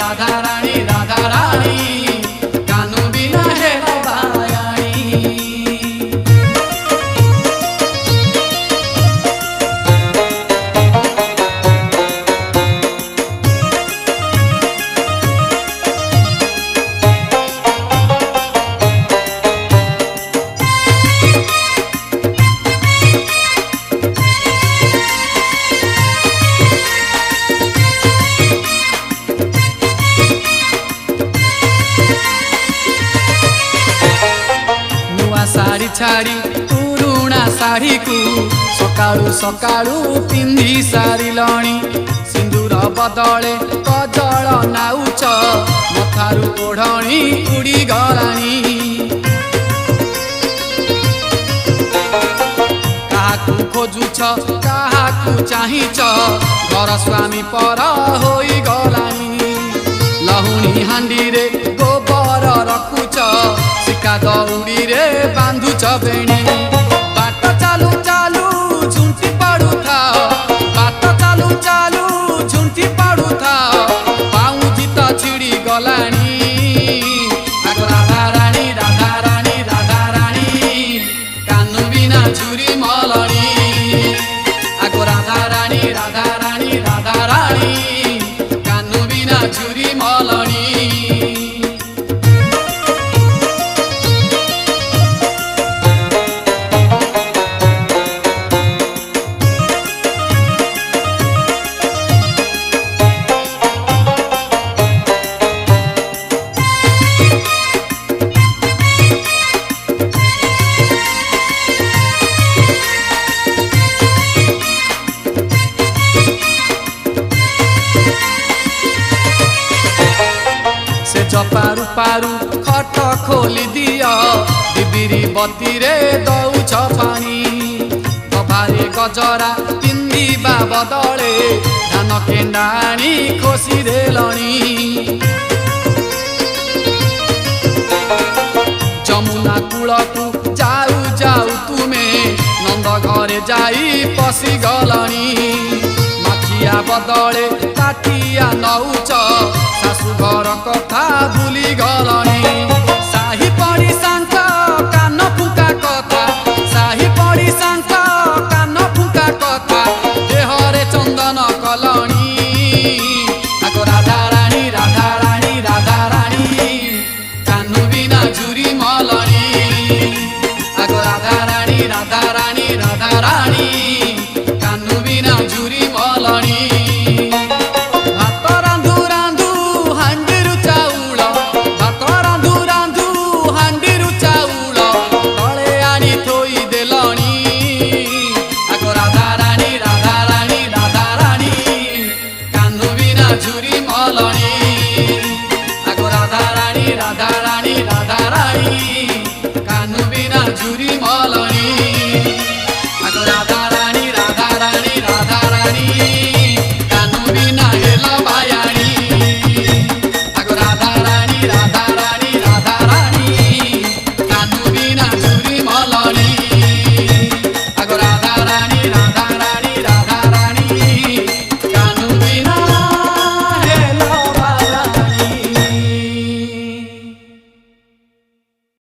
राधा रानी राधा रानी कानू बिना हेरा बायाणी। साड़ी छाड़ी पुरुणा साड़ी को सकाळू सकाळू पिंधी सारी लणी सिंदूर बदले कजल नाउच मथारू ओढ़णी उड़ी गलानी। काहाकू खोजुछ काहाकू चाहिछ घर स्वामी पर होई गलानी। लहुणी हांडी रे गोबर रखुछ सिका दौड़ी रे बांधुछ बेणी। बाट चालू चालू झुंटी पड़ू था बाट चालू चालू झुंटी पड़ू था पाउजी तो छिड़ी गलानी। आगो राधा रानी राधा रानी राधा रानी कानू बिना झुरी मलनी। आगो राधा रानी राधा रानी राधा रानी कानू बिना झुरी मलनी। पारू पारू खट खोली दिया डिबिरी बती रे दौछ पानी। गभारे गजरा पिंधिबा बदले धान केंडाणी खोसी देलणी। जमुना कूलकू जाऊ जाऊ तुमे नंद घरे जाई पसी गलणी। माखिया बदले काठिया नौच शाशु घर कथा भूली गलणी। साही पड़ी सांक कान फुका कथा साही पड़ी सांक कान फुका कथा देहरे चंदन कलणी। आगो राधा रानी राधा रानी राधा रानी कानू बिना झुरी मलनी। आगो राधा रानी राधा रानी राधा रानी कानू बिना झुरी मलनी। झुरी मलनी। आगो राधा रानी राधा रानी राधा रानी